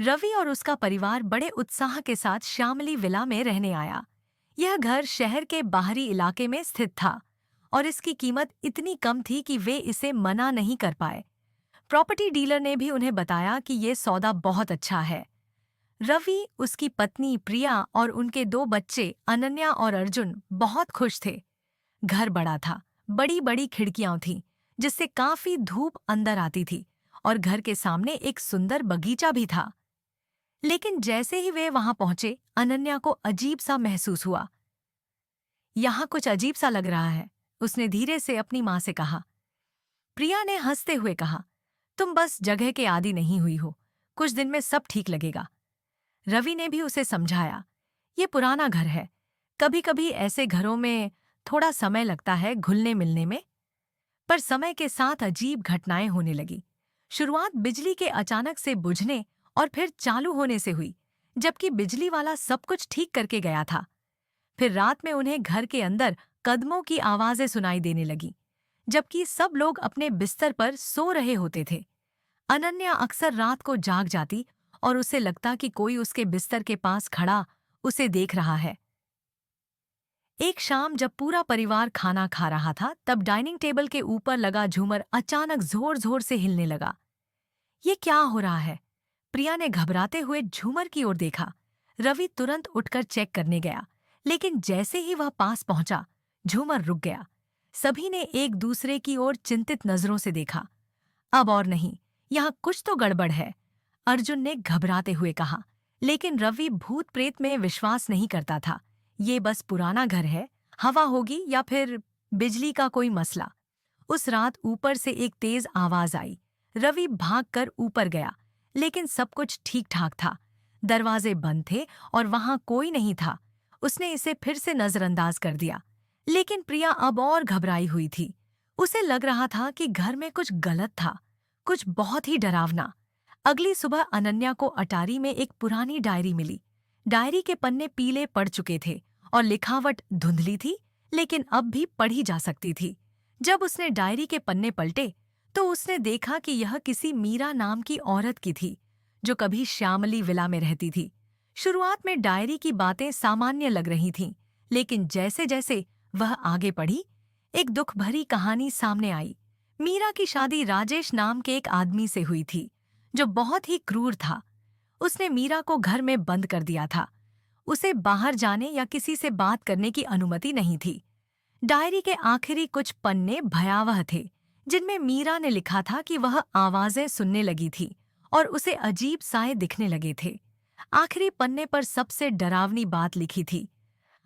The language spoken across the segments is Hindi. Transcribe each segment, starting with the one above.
रवि और उसका परिवार बड़े उत्साह के साथ श्यामली विला में रहने आया। यह घर शहर के बाहरी इलाके में स्थित था और इसकी कीमत इतनी कम थी कि वे इसे मना नहीं कर पाए। प्रॉपर्टी डीलर ने भी उन्हें बताया कि ये सौदा बहुत अच्छा है। रवि, उसकी पत्नी प्रिया और उनके दो बच्चे अनन्या और अर्जुन बहुत खुश थे। घर बड़ा था, बड़ी बड़ी खिड़कियां थीं, जिससे काफी धूप अंदर आती थी और घर के सामने एक सुंदर बगीचा भी था। लेकिन जैसे ही वे वहां पहुंचे, अनन्या को अजीब सा महसूस हुआ। यहाँ कुछ अजीब सा लग रहा है, उसने धीरे से अपनी माँ से कहा। प्रिया ने हंसते हुए कहा, तुम बस जगह के आदी नहीं हुई हो, कुछ दिन में सब ठीक लगेगा। रवि ने भी उसे समझाया, ये पुराना घर है, कभी कभी ऐसे घरों में थोड़ा समय लगता है घुलने मिलने में। पर समय के साथ अजीब घटनाएं होने लगी। शुरुआत बिजली के अचानक से बुझने और फिर चालू होने से हुई, जबकि बिजली वाला सब कुछ ठीक करके गया था। फिर रात में उन्हें घर के अंदर कदमों की आवाजें सुनाई देने लगी, जबकि सब लोग अपने बिस्तर पर सो रहे होते थे। अनन्या अक्सर रात को जाग जाती और उसे लगता कि कोई उसके बिस्तर के पास खड़ा उसे देख रहा है। एक शाम जब पूरा परिवार खाना खा रहा था, तब डाइनिंग टेबल के ऊपर लगा झूमर अचानक जोर जोर से हिलने लगा। ये क्या हो रहा है? प्रिया ने घबराते हुए झूमर की ओर देखा। रवि तुरंत उठकर चेक करने गया, लेकिन जैसे ही वह पास पहुंचा, झूमर रुक गया। सभी ने एक दूसरे की ओर चिंतित नजरों से देखा। अब और नहीं, यहाँ कुछ तो गड़बड़ है, अर्जुन ने घबराते हुए कहा। लेकिन रवि भूत प्रेत में विश्वास नहीं करता था। ये बस पुराना घर है, हवा होगी या फिर बिजली का कोई मसला। उस रात ऊपर से एक तेज आवाज आई। रवि भागकर ऊपर गया, लेकिन सब कुछ ठीक ठाक था। दरवाजे बंद थे और वहां कोई नहीं था। उसने इसे फिर से नजरअंदाज कर दिया, लेकिन प्रिया अब और घबराई हुई थी। उसे लग रहा था कि घर में कुछ गलत था, कुछ बहुत ही डरावना। अगली सुबह अनन्या को अटारी में एक पुरानी डायरी मिली। डायरी के पन्ने पीले पड़ चुके थे और लिखावट धुंधली थी, लेकिन अब भी पढ़ी जा सकती थी। जब उसने डायरी के पन्ने पलटे, तो उसने देखा कि यह किसी मीरा नाम की औरत की थी, जो कभी श्यामली विला में रहती थी। शुरुआत में डायरी की बातें सामान्य लग रही थीं, लेकिन जैसे जैसे वह आगे बढ़ी, एक दुख भरी कहानी सामने आई। मीरा की शादी राजेश नाम के एक आदमी से हुई थी, जो बहुत ही क्रूर था। उसने मीरा को घर में बंद कर दिया था। उसे बाहर जाने या किसी से बात करने की अनुमति नहीं थी। डायरी के आखिरी कुछ पन्ने भयावह थे, जिनमें मीरा ने लिखा था कि वह आवाजें सुनने लगी थी और उसे अजीब साए दिखने लगे थे। आखिरी पन्ने पर सबसे डरावनी बात लिखी थी,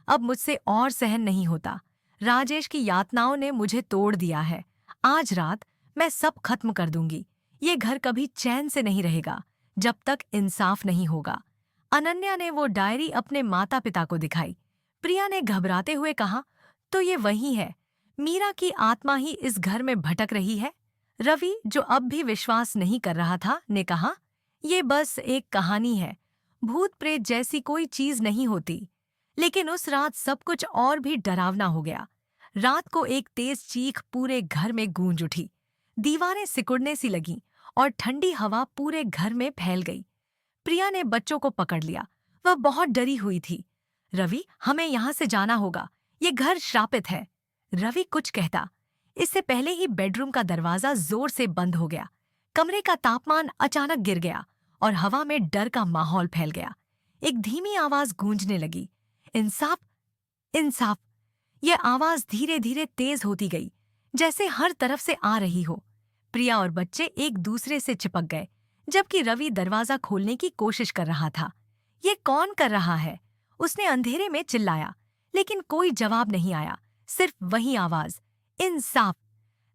अब मुझसे और सहन नहीं होता। राजेश की यातनाओं ने मुझे तोड़ दिया है। आज रात मैं सब खत्म कर दूंगी। ये घर कभी चैन से नहीं रहेगा, जब तक इंसाफ नहीं होगा। अनन्या ने वो डायरी अपने माता पिता को दिखाई। प्रिया ने घबराते हुए कहा, तो ये वही है, मीरा की आत्मा ही इस घर में भटक रही है। रवि, जो अब भी विश्वास नहीं कर रहा था, ने कहा, ये बस एक कहानी है, भूत प्रेत जैसी कोई चीज नहीं होती। लेकिन उस रात सब कुछ और भी डरावना हो गया। रात को एक तेज चीख पूरे घर में गूंज उठी। दीवारें सिकुड़ने सी लगीं और ठंडी हवा पूरे घर में फैल गई। प्रिया ने बच्चों को पकड़ लिया। वह बहुत डरी हुई थी। रवि, हमें यहाँ से जाना होगा, ये घर श्रापित है। रवि कुछ कहता, इससे पहले ही बेडरूम का दरवाजा जोर से बंद हो गया। कमरे का तापमान अचानक गिर गया और हवा में डर का माहौल फैल गया। एक धीमी आवाज गूंजने लगी, इंसाफ, इंसाफ। यह आवाज धीरे धीरे तेज होती गई, जैसे हर तरफ से आ रही हो। प्रिया और बच्चे एक दूसरे से चिपक गए, जबकि रवि दरवाजा खोलने की कोशिश कर रहा था। ये कौन कर रहा है? उसने अंधेरे में चिल्लाया, लेकिन कोई जवाब नहीं आया, सिर्फ वही आवाज, इंसाफ।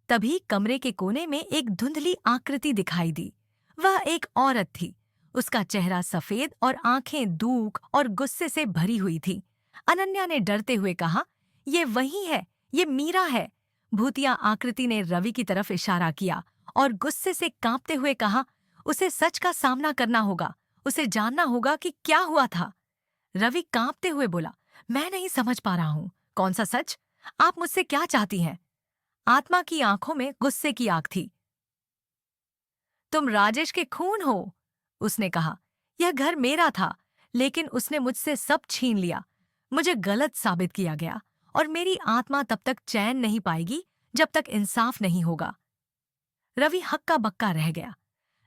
तभी कमरे के कोने में एक धुंधली आकृति दिखाई दी। वह एक औरत थी। उसका चेहरा सफेद और आंखें दुख और गुस्से से भरी हुई थी। अनन्या ने डरते हुए कहा, ये वही है, ये मीरा है। भूतिया आकृति ने रवि की तरफ इशारा किया और गुस्से से कांपते हुए कहा, उसे सच का सामना करना होगा, उसे जानना होगा कि क्या हुआ था। रवि कांपते हुए बोला, मैं नहीं समझ पा रहा हूं, कौन सा सच? आप मुझसे क्या चाहती हैं? आत्मा की आंखों में गुस्से की आग थी। तुम राजेश के खून हो, उसने कहा। यह घर मेरा था, लेकिन उसने मुझसे सब छीन लिया। मुझे गलत साबित किया गया और मेरी आत्मा तब तक चैन नहीं पाएगी जब तक इंसाफ नहीं होगा। रवि हक्का बक्का रह गया।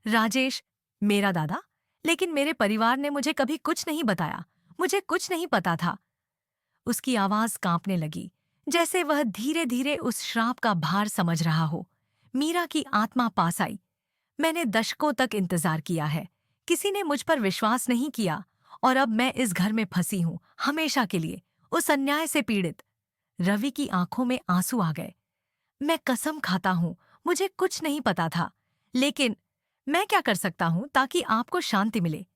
राजेश, मेरा दादा? लेकिन मेरे परिवार ने मुझे कभी कुछ नहीं बताया। मुझे कुछ नहीं पता था। उसकी आवाज कांपने लगी, जैसे वह धीरे धीरे उस श्राप का भार समझ रहा हो। मीरा की आत्मा पास आई। मैंने दशकों तक इंतजार किया है। किसी ने मुझ पर विश्वास नहीं किया और अब मैं इस घर में फंसी हूं, हमेशा के लिए, उस अन्याय से पीड़ित। रवि की आंखों में आंसू आ गए। मैं कसम खाता हूं, मुझे कुछ नहीं पता था। लेकिन मैं क्या कर सकता हूं ताकि आपको शांति मिले?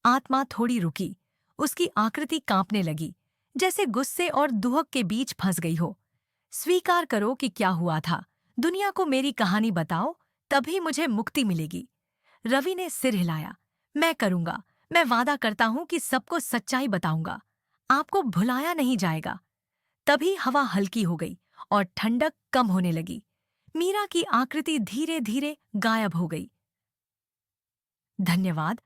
आत्मा थोड़ी रुकी। उसकी आकृति कांपने लगी, जैसे गुस्से और दुहक के बीच फंस गई हो। स्वीकार करो कि क्या हुआ था। दुनिया को मेरी कहानी बताओ, तभी मुझे मुक्ति मिलेगी। रवि ने सिर हिलाया। मैं करूंगा। मैं वादा करता हूं कि सबको सच्चाई बताऊंगा। आपको भुलाया नहीं जाएगा। तभी हवा हल्की हो गई और ठंडक कम होने लगी। मीरा की आकृति धीरे धीरे गायब हो गई। धन्यवाद।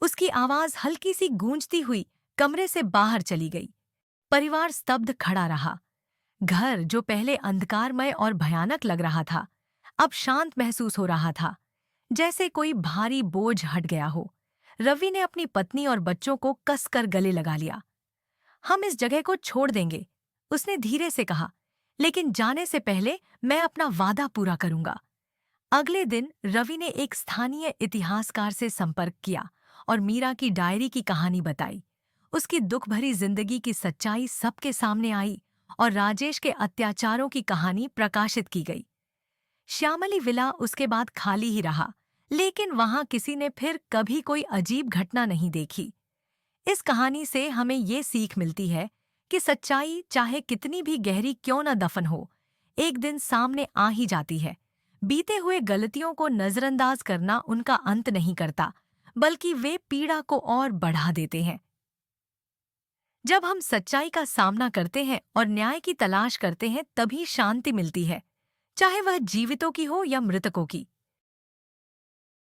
उसकी आवाज हल्की सी गूंजती हुई कमरे से बाहर चली गई। परिवार स्तब्ध खड़ा रहा। घर, जो पहले अंधकारमय और भयानक लग रहा था, अब शांत महसूस हो रहा था, जैसे कोई भारी बोझ हट गया हो। रवि ने अपनी पत्नी और बच्चों को कसकर गले लगा लिया। हम इस जगह को छोड़ देंगे, उसने धीरे से कहा, लेकिन जाने से पहले मैं अपना वादा पूरा करूंगा। अगले दिन रवि ने एक स्थानीय इतिहासकार से संपर्क किया और मीरा की डायरी की कहानी बताई। उसकी दुख भरी जिंदगी की सच्चाई सबके सामने आई और राजेश के अत्याचारों की कहानी प्रकाशित की गई। श्यामली विला उसके बाद खाली ही रहा, लेकिन वहां किसी ने फिर कभी कोई अजीब घटना नहीं देखी। इस कहानी से हमें ये सीख मिलती है कि सच्चाई, चाहे कितनी भी गहरी क्यों न दफन हो, एक दिन सामने आ ही जाती है। बीते हुए गलतियों को नजरअंदाज करना उनका अंत नहीं करता, बल्कि वे पीड़ा को और बढ़ा देते हैं। जब हम सच्चाई का सामना करते हैं और न्याय की तलाश करते हैं, तभी शांति मिलती है, चाहे वह जीवितों की हो या मृतकों की।